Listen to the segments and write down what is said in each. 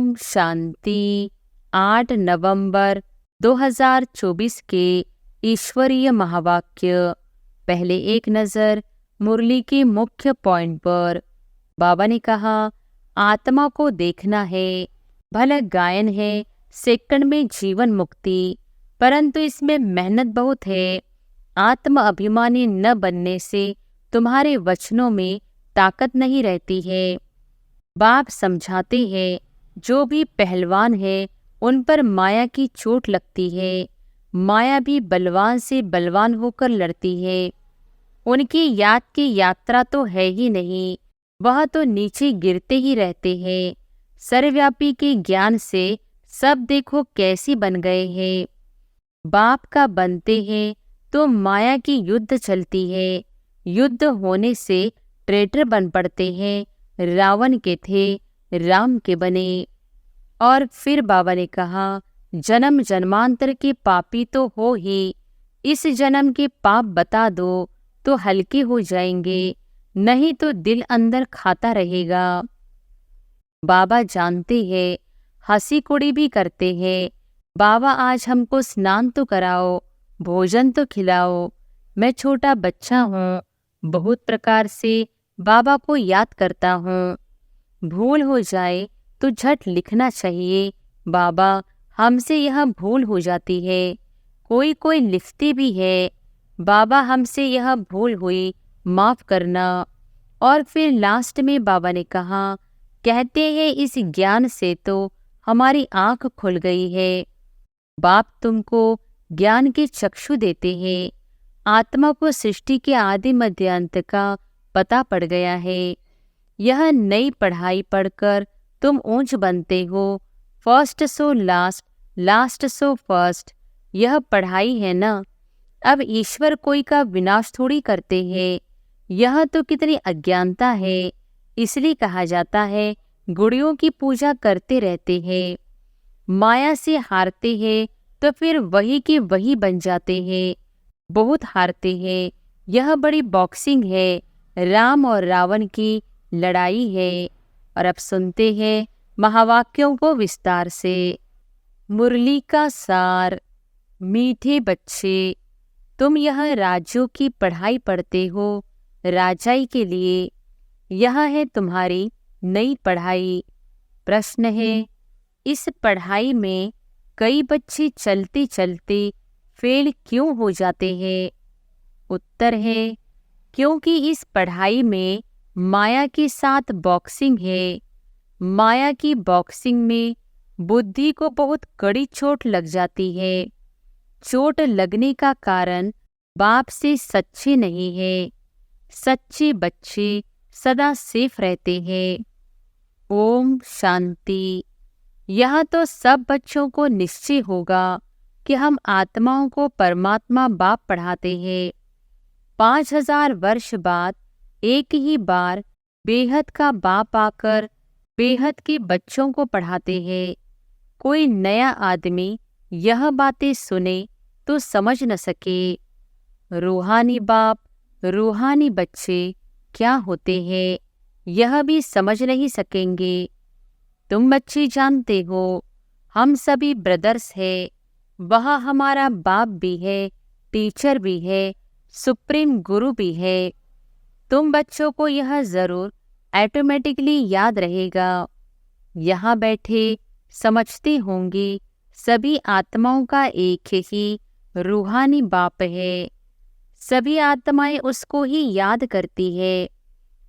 ओम शांति। 8 नवंबर 2024 के ईश्वरीय महावाक्य। पहले एक नज़र मुरली के मुख्य पॉइंट पर। बाबा ने कहा, आत्मा को देखना है। भला गायन है सेकंड में जीवन मुक्ति, परंतु इसमें मेहनत बहुत है। आत्म अभिमानी न बनने से तुम्हारे वचनों में ताकत नहीं रहती है। बाप समझाते हैं, जो भी पहलवान है उन पर माया की चोट लगती है। माया भी बलवान से बलवान होकर लड़ती है। उनकी याद की यात्रा तो है ही नहीं, वह तो नीचे गिरते ही रहते हैं। सर्वव्यापी के ज्ञान से सब देखो कैसी बन गए हैं। बाप का बनते हैं तो माया की युद्ध चलती है। युद्ध होने से ट्रेटर बन पड़ते हैं। रावण के थे, राम के बने। और फिर बाबा ने कहा, जन्म जन्मांतर के पापी तो हो ही, इस जन्म के पाप बता दो तो हल्के हो जाएंगे, नहीं तो दिल अंदर खाता रहेगा। बाबा जानते हैं, हंसी कुड़ी भी करते हैं। बाबा आज हमको स्नान तो कराओ, भोजन तो खिलाओ। मैं छोटा बच्चा हूँ, बहुत प्रकार से बाबा को याद करता हूँ। भूल हो जाए तो झट लिखना चाहिए, बाबा हमसे यह भूल हो जाती है। कोई कोई लिखती भी है, बाबा हमसे यह भूल हुई, माफ़ करना। और फिर लास्ट में बाबा ने कहा, कहते हैं इस ज्ञान से तो हमारी आँख खुल गई है। बाप तुमको ज्ञान के चक्षु देते हैं। आत्मा को सृष्टि के आदि मध्य अंत का पता पड़ गया है। यह नई पढ़ाई पढ़कर तुम ऊंच बनते हो। First so last, last so first, यह पढ़ाई है ना। अब ईश्वर कोई का विनाश थोड़ी करते हैं। यह तो कितनी अज्ञानता है। इसलिए कहा जाता है, गुड़ियों की पूजा करते रहते हैं। माया से हारते हैं तो फिर वही के वही बन जाते हैं। बहुत हारते हैं। यह बड़ी बॉक्सिंग है, राम और रावण की लड़ाई है। और अब सुनते हैं महावाक्यों को विस्तार से। मुरली का सार। मीठे बच्चे, तुम यह राज्यों की पढ़ाई पढ़ते हो राजाई के लिए। यह है तुम्हारी नई पढ़ाई। प्रश्न है, इस पढ़ाई में कई बच्चे चलते चलते फेल क्यों हो जाते हैं? उत्तर है, क्योंकि इस पढ़ाई में माया के साथ बॉक्सिंग है। माया की बॉक्सिंग में बुद्धि को बहुत कड़ी चोट लग जाती है। चोट लगने का कारण बाप से सच्चे नहीं है। सच्चे बच्चे सदा सेफ रहते हैं। ओम शांति। यह तो सब बच्चों को निश्चय होगा कि हम आत्माओं को परमात्मा बाप पढ़ाते हैं। 5000 वर्ष बाद एक ही बार बेहद का बाप आकर बेहद के बच्चों को पढ़ाते हैं। कोई नया आदमी यह बातें सुने तो समझ न सके। रूहानी बाप, रूहानी बच्चे क्या होते हैं यह भी समझ नहीं सकेंगे। तुम बच्चे जानते हो, हम सभी ब्रदर्स हैं। वह हमारा बाप भी है, टीचर भी है, सुप्रीम गुरु भी है। तुम बच्चों को यह ज़रूर ऑटोमेटिकली याद रहेगा। यहाँ बैठे समझते होंगे, सभी आत्माओं का एक ही रूहानी बाप है। सभी आत्माएं उसको ही याद करती है।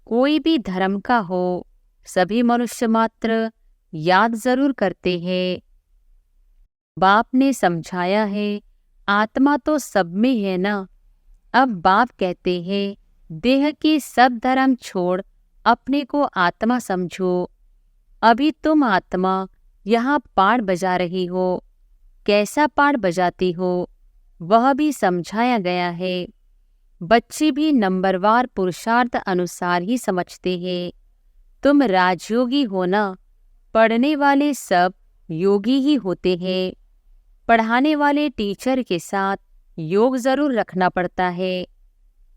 कोई भी धर्म का हो, सभी मनुष्य मात्र याद जरूर करते हैं। बाप ने समझाया है, आत्मा तो सब में है ना। अब बाप कहते हैं, देह के सब धर्म छोड़ अपने को आत्मा समझो। अभी तुम आत्मा यहाँ पाड़ बजा रही हो। कैसा पाड़ बजाती हो वह भी समझाया गया है। बच्चे भी नंबरवार पुरुषार्थ अनुसार ही समझते हैं। तुम राजयोगी हो ना। पढ़ने वाले सब योगी ही होते हैं। पढ़ाने वाले टीचर के साथ योग जरूर रखना पड़ता है।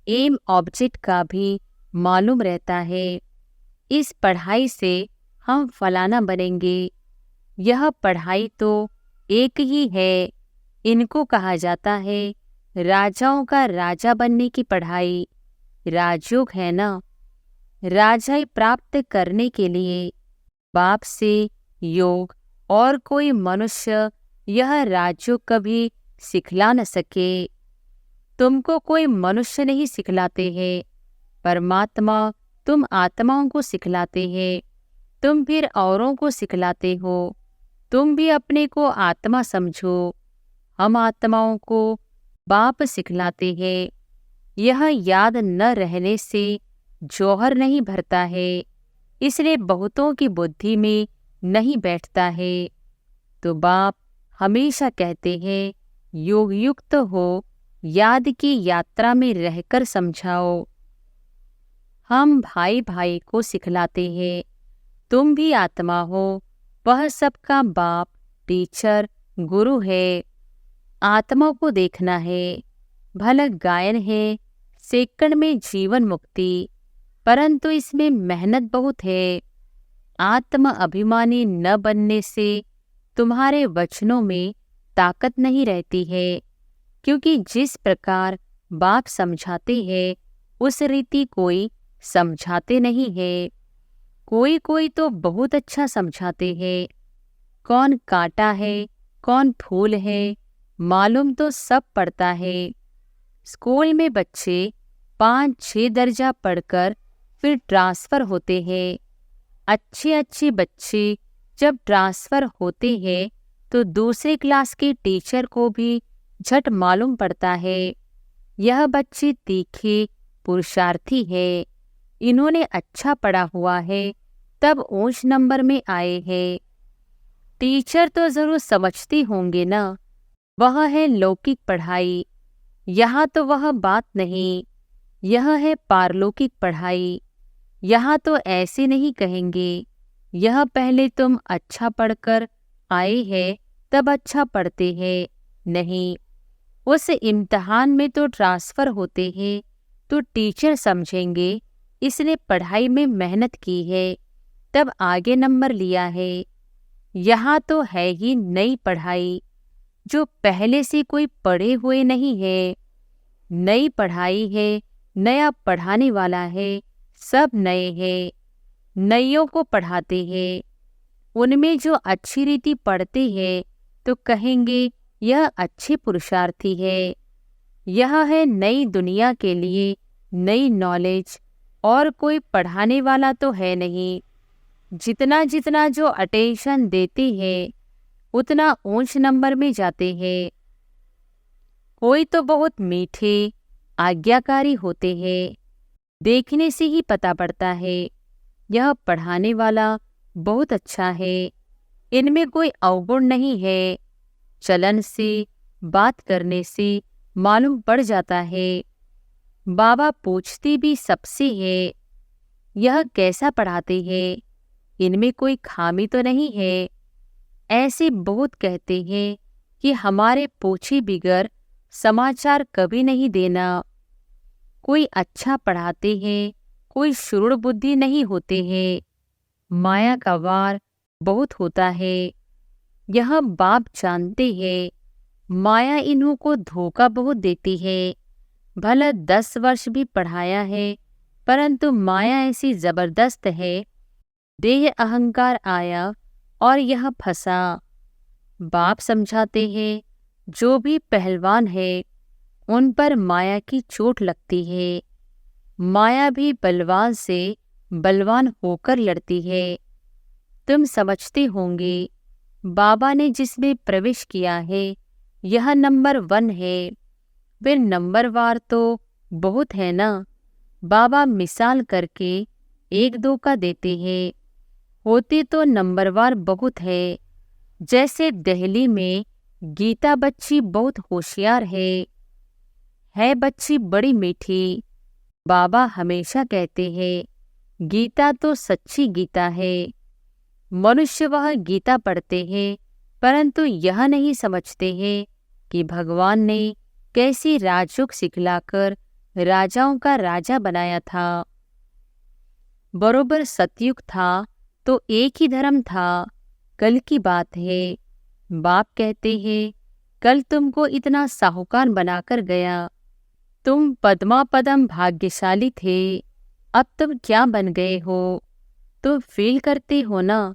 एम ऑब्जेक्ट का भी मालूम रहता है। इस पढ़ाई से हम फलाना बनेंगे। यह पढ़ाई तो एक ही है। इनको कहा जाता है राजाओं का राजा बनने की पढ़ाई। राजयोग है ना। राजाई प्राप्त करने के लिए बाप से योग और कोई मनुष्य यह राजयोग कभी सिखला न सके। तुमको कोई मनुष्य नहीं सिखलाते हैं, परमात्मा तुम आत्माओं को सिखलाते हैं। तुम फिर औरों को सिखलाते हो। तुम भी अपने को आत्मा समझो। हम आत्माओं को बाप सिखलाते हैं। यह याद न रहने से जौहर नहीं भरता है, इसलिए बहुतों की बुद्धि में नहीं बैठता है। तो बाप हमेशा कहते हैं योग युक्त हो, याद की यात्रा में रहकर समझाओ। हम भाई भाई को सिखलाते हैं। तुम भी आत्मा हो, वह सबका बाप टीचर गुरु है। आत्मा को देखना है। भला गायन है सेकंड में जीवन मुक्ति, परंतु इसमें मेहनत बहुत है। आत्म अभिमानी न बनने से तुम्हारे वचनों में ताकत नहीं रहती है, क्योंकि जिस प्रकार बाप समझाते हैं उस रीति कोई समझाते नहीं है। कोई कोई तो बहुत अच्छा समझाते हैं। कौन कांटा है कौन फूल है मालूम तो सब पड़ता है। स्कूल में बच्चे 5-6 दर्जा पढ़कर फिर ट्रांसफ़र होते हैं। अच्छे अच्छे बच्चे जब ट्रांसफ़र होते हैं तो दूसरे क्लास के टीचर को भी झट मालूम पड़ता है यह बच्चे तीखे पुरुषार्थी है, इन्होंने अच्छा पढ़ा हुआ है, तब ऊंच नंबर में आए हैं। टीचर तो जरूर समझते होंगे ना, वह है लौकिक पढ़ाई। यहाँ तो वह बात नहीं, यह है पारलौकिक पढ़ाई। यहाँ तो ऐसे नहीं कहेंगे यह पहले तुम अच्छा पढ़कर आए हैं तब अच्छा पढ़ते हैं। नहीं, उस इम्तिहान में तो ट्रांसफ़र होते हैं तो टीचर समझेंगे इसने पढ़ाई में मेहनत की है तब आगे नंबर लिया है। यहाँ तो है ही नई पढ़ाई, जो पहले से कोई पढ़े हुए नहीं है। नई पढ़ाई है, नया पढ़ाने वाला है, सब नए हैं। नइयों को पढ़ाते हैं। उनमें जो अच्छी रीति पढ़ते हैं तो कहेंगे यह अच्छे पुरुषार्थी है। यह है नई दुनिया के लिए नई नॉलेज, और कोई पढ़ाने वाला तो है नहीं। जितना जितना जो अटेंशन देते हैं उतना ऊंच नंबर में जाते हैं। कोई तो बहुत मीठे आज्ञाकारी होते हैं, देखने से ही पता पड़ता है यह पढ़ाने वाला बहुत अच्छा है, इनमें कोई अवगुण नहीं है। चलन से बात करने से मालूम पड़ जाता है। बाबा पूछते भी सबसे है यह कैसा पढ़ाते हैं, इनमें कोई खामी तो नहीं है। ऐसे बहुत कहते हैं कि हमारे पूछे बिगर समाचार कभी नहीं देना। कोई अच्छा पढ़ाते हैं, कोई शुरू बुद्धि नहीं होते हैं। माया का वार बहुत होता है, यह बाप जानते हैं। माया इन्हों को धोखा बहुत देती है। भला 10 वर्ष भी पढ़ाया है, परंतु माया ऐसी जबरदस्त है, देह अहंकार आया और यह फंसा। बाप समझाते हैं जो भी पहलवान है उन पर माया की चोट लगती है। माया भी बलवान से बलवान होकर लड़ती है। तुम समझते होंगे बाबा ने जिसमें प्रवेश किया है यह नंबर 1 है। फिर नंबरवार तो बहुत है ना। बाबा मिसाल करके 1-2 का देते हैं, होते तो नंबरवार बहुत है। जैसे दिल्ली में गीता बच्ची बहुत होशियार है बच्ची बड़ी मीठी। बाबा हमेशा कहते हैं गीता तो सच्ची गीता है। मनुष्य वह गीता पढ़ते हैं, परंतु यह नहीं समझते हैं कि भगवान ने कैसी राजयोग सिखलाकर राजाओं का राजा बनाया था। बरोबर सतयुग था तो एक ही धर्म था, कल की बात है। बाप कहते हैं, कल तुमको इतना साहूकार बनाकर गया, तुम पद्मा पदम भाग्यशाली थे, अब तुम क्या बन गए हो? तो फील करते हो ना?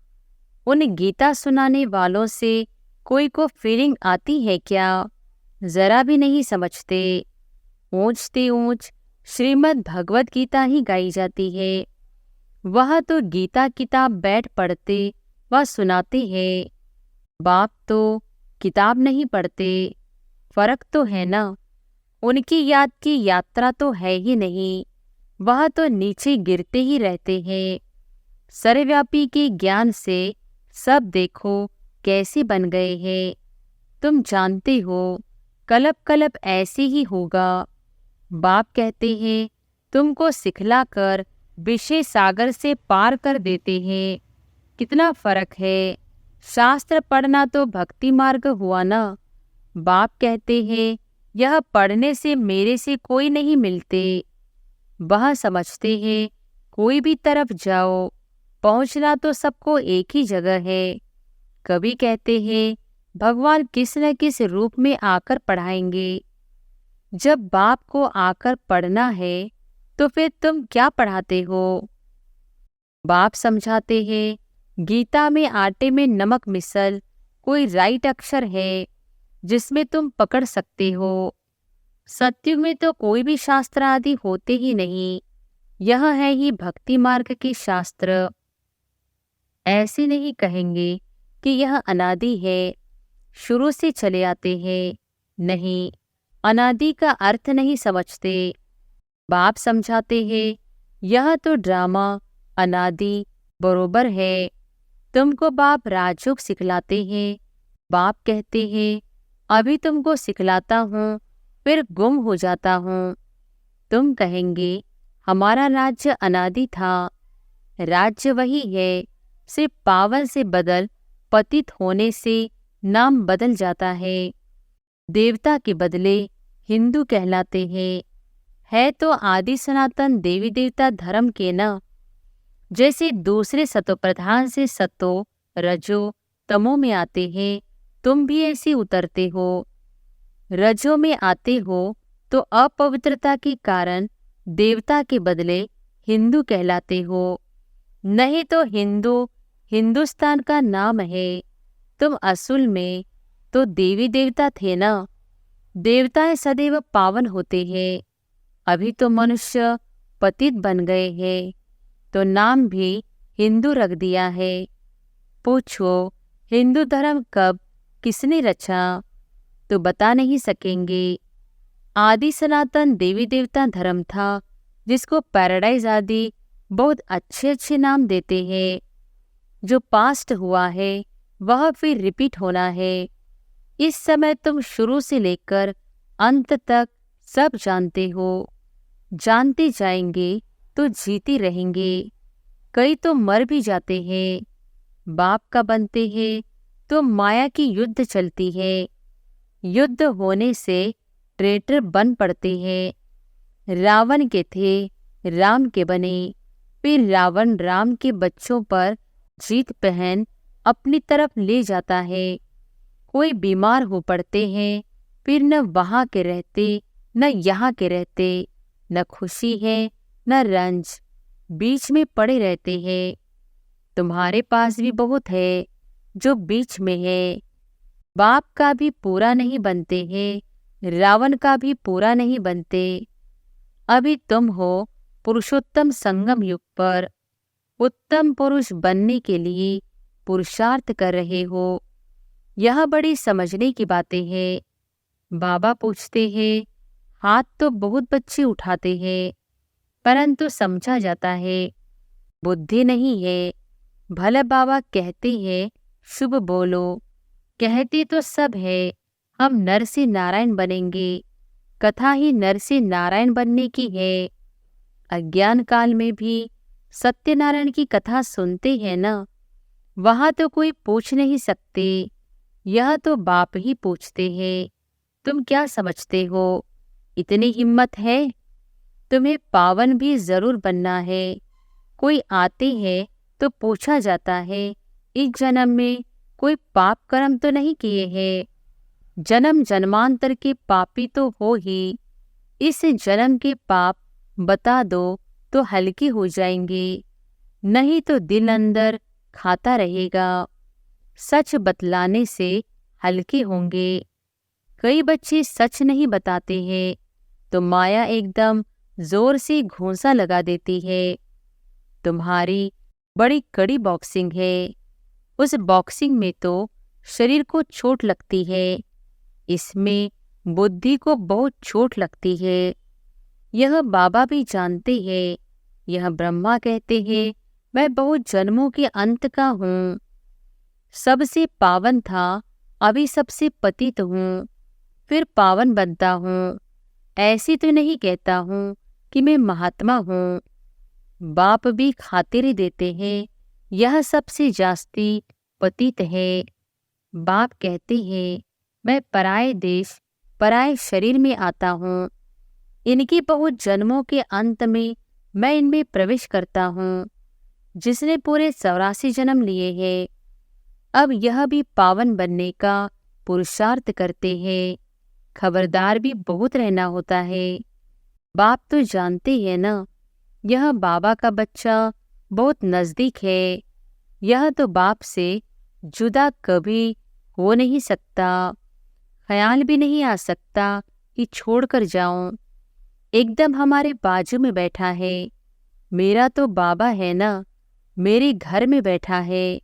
उन गीता सुनाने वालों से कोई को फीलिंग आती है क्या? जरा भी नहीं समझते। ऊंच से ऊंच श्रीमद् भगवत गीता ही गाई जाती है। वह तो गीता किताब बैठ पढ़ते व सुनाते हैं। बाप तो किताब नहीं पढ़ते। फर्क तो है ना? उनकी याद की यात्रा तो है ही नहीं, वह तो नीचे गिरते ही रहते हैं। सर्वव्यापी के ज्ञान से सब देखो कैसे बन गए हैं। तुम जानते हो कल्प कल्प ऐसे ही होगा। बाप कहते हैं, तुमको सिखलाकर विषय सागर से पार कर देते हैं। कितना फर्क है। शास्त्र पढ़ना तो भक्ति मार्ग हुआ ना। बाप कहते हैं, यह पढ़ने से मेरे से कोई नहीं मिलते। वह समझते हैं, कोई भी तरफ जाओ, पहुंचना तो सबको एक ही जगह है। कभी कहते हैं, भगवान किस न किस रूप में आकर पढ़ाएंगे। जब बाप को आकर पढ़ना है तो फिर तुम क्या पढ़ाते हो? बाप समझाते हैं, गीता में आटे में नमक मिसल कोई राइट अक्षर है जिसमें तुम पकड़ सकते हो। सत्युग में तो कोई भी शास्त्र आदि होते ही नहीं। यह है ही भक्ति मार्ग के शास्त्र। ऐसे नहीं कहेंगे कि यह अनादि है, शुरू से चले आते हैं। नहीं, अनादि का अर्थ नहीं समझते। बाप समझाते हैं, यह तो ड्रामा अनादि बरोबर है। तुमको बाप राजयोग सिखलाते हैं। बाप कहते हैं, अभी तुमको सिखलाता हूँ, फिर गुम हो जाता हूँ। तुम कहेंगे, हमारा राज्य अनादि था। राज्य वही है, सिर्फ पावन से बदल पतित होने से नाम बदल जाता है। देवता के बदले हिंदू कहलाते हैं। है तो आदि सनातन देवी देवता धर्म के न। जैसे दूसरे सतो प्रधान से सतो रजो तमो में आते हैं, तुम भी ऐसे उतरते हो। रजो में आते हो तो अपवित्रता के कारण देवता के बदले हिंदू कहलाते हो। नहीं तो हिंदू हिंदुस्तान का नाम है। तुम असल में तो देवी देवता थे ना। देवताएं सदैव पावन होते हैं। अभी तो मनुष्य पतित बन गए हैं, तो नाम भी हिंदू रख दिया है। पूछो, हिंदू धर्म कब किसने रचा? तो बता नहीं सकेंगे। आदि सनातन देवी देवता धर्म था, जिसको पैराडाइज आदि बहुत अच्छे अच्छे नाम देते हैं। जो पास्ट हुआ है वह फिर रिपीट होना है। इस समय तुम शुरू से लेकर अंत तक सब जानते हो। जानते जाएंगे तो जीते रहेंगे। कई तो मर भी जाते हैं। बाप का बनते हैं तो माया की युद्ध चलती है। युद्ध होने से ट्रेटर बन पड़ते हैं। रावण के थे, राम के बने। फिर रावण राम के बच्चों पर जीत पहन अपनी तरफ ले जाता है। कोई बीमार हो पड़ते हैं, फिर न वहाँ के रहते न यहाँ के रहते, न खुशी है न रंज, बीच में पड़े रहते हैं। तुम्हारे पास भी बहुत है जो बीच में है। बाप का भी पूरा नहीं बनते हैं, रावण का भी पूरा नहीं बनते। अभी तुम हो पुरुषोत्तम संगम युग पर। उत्तम पुरुष बनने के लिए पुरुषार्थ कर रहे हो। यह बड़ी समझने की बातें हैं। बाबा पूछते हैं, हाथ तो बहुत बच्चे उठाते हैं, परंतु समझा जाता है, बुद्धि नहीं है। भले बाबा कहते हैं शुभ बोलो, कहते तो सब है हम नर से नारायण बनेंगे। कथा ही नर से नारायण बनने की है। अज्ञान काल में भी सत्यनारायण की कथा सुनते हैं ना। वहाँ तो कोई पूछ नहीं सकते, यह तो बाप ही पूछते हैं। तुम क्या समझते हो, इतनी हिम्मत है? तुम्हें पावन भी जरूर बनना है। कोई आते हैं तो पूछा जाता है, इस जन्म में कोई पाप कर्म तो नहीं किए हैं। जन्म जन्मांतर के पापी तो हो ही, इस जन्म के पाप बता दो तो हल्के हो जाएंगे, नहीं तो दिल अंदर खाता रहेगा। सच बतलाने से हल्के होंगे। कई बच्चे सच नहीं बताते हैं तो माया एकदम जोर से घूंसा लगा देती है। तुम्हारी बड़ी कड़ी बॉक्सिंग है, उस बॉक्सिंग में तो शरीर को चोट लगती है, इसमें बुद्धि को बहुत चोट लगती है। यह बाबा भी जानते हैं। यह ब्रह्मा कहते हैं, मैं बहुत जन्मों के अंत का हूँ, सबसे पावन था, अभी सबसे पतित हूँ, फिर पावन बनता हूँ। ऐसी तो नहीं कहता हूँ कि मैं महात्मा हूँ। बाप भी खातिरी देते हैं, यह सबसे जास्ती पतित है। बाप कहते हैं, मैं पराये देश पराये शरीर में आता हूँ, इनकी बहुत जन्मों के अंत में मैं इनमें प्रवेश करता हूँ, जिसने पूरे 84 जन्म लिए हैं। अब यह भी पावन बनने का पुरुषार्थ करते हैं। खबरदार भी बहुत रहना होता है। बाप तो जानते हैं ना, यह बाबा का बच्चा बहुत नज़दीक है। यह तो बाप से जुदा कभी हो नहीं सकता, ख्याल भी नहीं आ सकता कि छोड़कर जाऊं। एकदम हमारे बाजू में बैठा है। मेरा तो बाबा है ना, मेरे घर में बैठा है।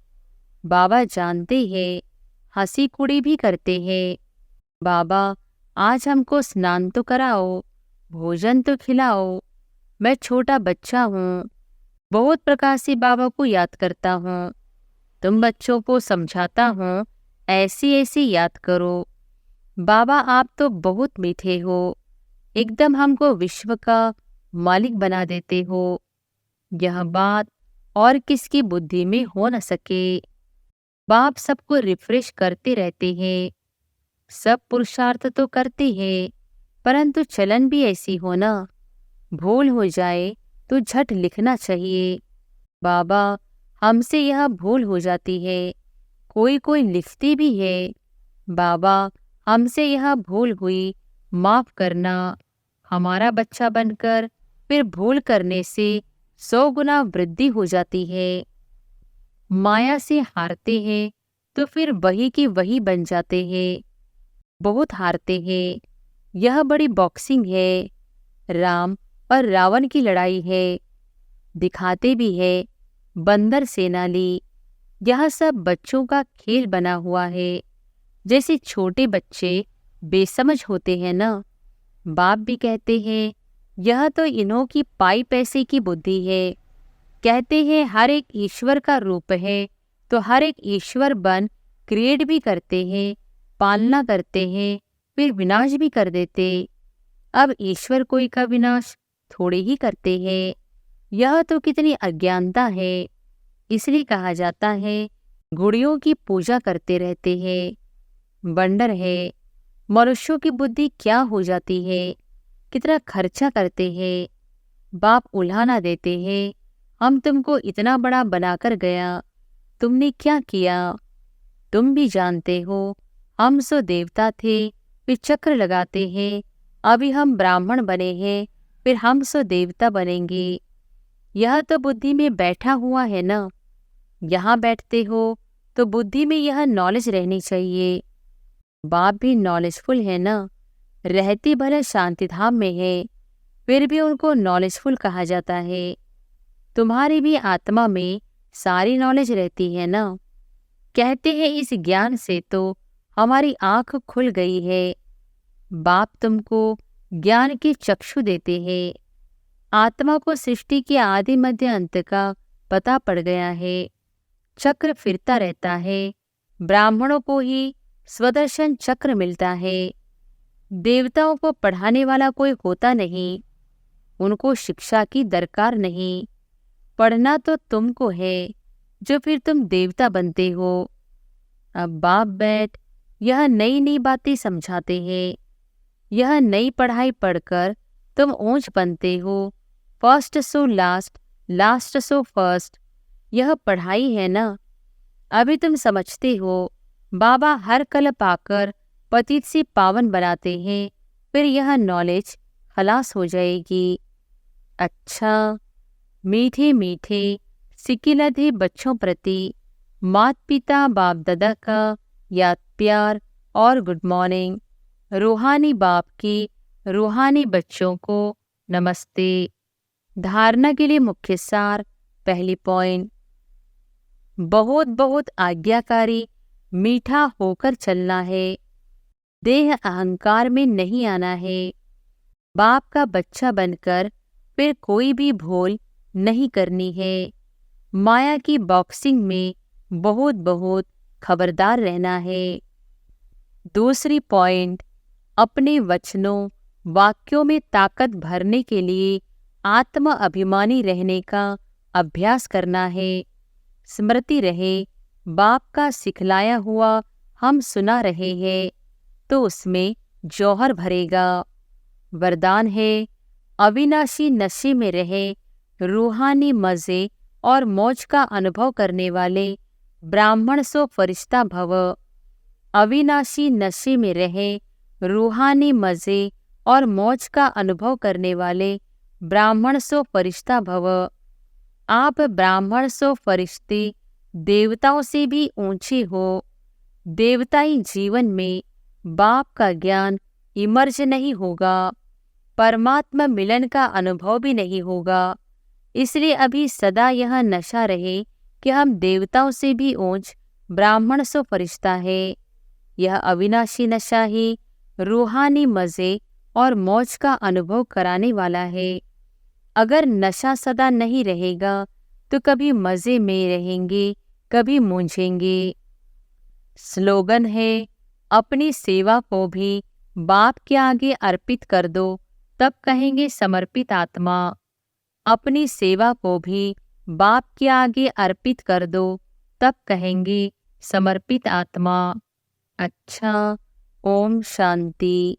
बाबा जानते हैं, हंसी कुड़ी भी करते हैं। बाबा आज हमको स्नान तो कराओ, भोजन तो खिलाओ। मैं छोटा बच्चा हूँ, बहुत प्रकार से बाबा को याद करता हूँ। तुम बच्चों को समझाता हूँ, ऐसी ऐसी याद करो। बाबा आप तो बहुत मीठे हो, एकदम हमको विश्व का मालिक बना देते हो। यह बात और किसकी बुद्धि में हो न सके। बाप सबको रिफ्रेश करते रहते हैं। सब पुरुषार्थ तो करते हैं, परंतु चलन भी ऐसी हो ना, भूल हो जाए तो झट लिखना चाहिए। बाबा हमसे यह भूल हो जाती है, कोई कोई लिखती भी है। बाबा हमसे यह भूल हुई, माफ करना। हमारा बच्चा बनकर फिर भूल करने से 100 गुना वृद्धि हो जाती है। माया से हारते हैं तो फिर वही की वही बन जाते हैं। बहुत हारते हैं। यह बड़ी बॉक्सिंग है, राम और रावण की लड़ाई है। दिखाते भी है बंदर सेना ली। यह सब बच्चों का खेल बना हुआ है। जैसे छोटे बच्चे बेसमझ होते हैं ना, बाप भी कहते हैं यह तो इन्हों की पाई पैसे की बुद्धि है। कहते हैं हर एक ईश्वर का रूप है, तो हर एक ईश्वर बन क्रिएट भी करते हैं, पालना करते हैं, फिर विनाश भी कर देते। अब ईश्वर कोई का विनाश थोड़े ही करते हैं। यह तो कितनी अज्ञानता है। इसलिए कहा जाता है गुड़ियों की पूजा करते रहते हैं। बंडर है, मनुष्यों की बुद्धि क्या हो जाती है, कितना खर्चा करते हैं। बाप उल्हाना देते हैं, हम तुमको इतना बड़ा बनाकर गया, तुमने क्या किया। तुम भी जानते हो, हम सो देवता थे, फिर चक्र लगाते हैं। अभी हम ब्राह्मण बने हैं, फिर हम सो देवता बनेंगे। यह तो बुद्धि में बैठा हुआ है ना। यहाँ बैठते हो तो बुद्धि में यह नॉलेज रहनी चाहिए। बाप भी नॉलेजफुल है ना, रहती भले शांतिधाम में है, फिर भी उनको नॉलेजफुल कहा जाता है। तुम्हारी भी आत्मा में सारी नॉलेज रहती है ना। कहते हैं इस ज्ञान से तो हमारी आंख खुल गई है। बाप तुमको ज्ञान की चक्षु देते हैं। आत्मा को सृष्टि के आदि मध्य अंत का पता पड़ गया है। चक्र फिरता रहता है। ब्राह्मणों को ही स्वदर्शन चक्र मिलता है। देवताओं को पढ़ाने वाला कोई होता नहीं, उनको शिक्षा की दरकार नहीं। पढ़ना तो तुमको है, जो फिर तुम देवता बनते हो। अब बाप बैठ यह नई नई बातें समझाते हैं। यह नई पढ़ाई पढ़कर तुम ऊंच बनते हो। First so last, last so first, यह पढ़ाई है ना। अभी तुम समझते हो बाबा हर कल पाकर पतित से पावन बनाते हैं, फिर यह नॉलेज खलास हो जाएगी। अच्छा, मीठे मीठे सिकिलधे बच्चों प्रति माता पिता बाप दादा का याद प्यार और गुड मॉर्निंग। रूहानी बाप की रूहानी बच्चों को नमस्ते। धारणा के लिए मुख्य सार। पहली पॉइंट, बहुत बहुत आज्ञाकारी मीठा होकर चलना है। देह अहंकार में नहीं आना है। बाप का बच्चा बनकर फिर कोई भी भूल नहीं करनी है। माया की बॉक्सिंग में बहुत बहुत खबरदार रहना है। दूसरी पॉइंट, अपने वचनों वाक्यों में ताकत भरने के लिए आत्म अभिमानी रहने का अभ्यास करना है। स्मृति रहे, बाप का सिखलाया हुआ हम सुना रहे हैं तो उसमें जौहर भरेगा। वरदान है, अविनाशी नशे में रहे, रूहानी मज़े और मौज का अनुभव करने वाले ब्राह्मण सो फरिश्ता भव। अविनाशी नशे में रहे, रूहानी मज़े और मौज का अनुभव करने वाले ब्राह्मण सो फरिश्ता भव। आप ब्राह्मण सो फरिश्ते देवताओं से भी ऊंचे हो। देवताई जीवन में बाप का ज्ञान इमर्ज नहीं होगा, परमात्मा मिलन का अनुभव भी नहीं होगा। इसलिए अभी सदा यह नशा रहे कि हम देवताओं से भी ऊंच ब्राह्मण सो फरिश्ता है। यह अविनाशी नशा ही रूहानी मज़े और मौज का अनुभव कराने वाला है। अगर नशा सदा नहीं रहेगा तो कभी मज़े में रहेंगे, कभी मूंझेंगे। स्लोगन है, अपनी सेवा को भी बाप के आगे अर्पित कर दो, तब कहेंगे समर्पित आत्मा। अपनी सेवा को भी बाप के आगे अर्पित कर दो, तब कहेंगे समर्पित आत्मा। अच्छा, ओम शांति।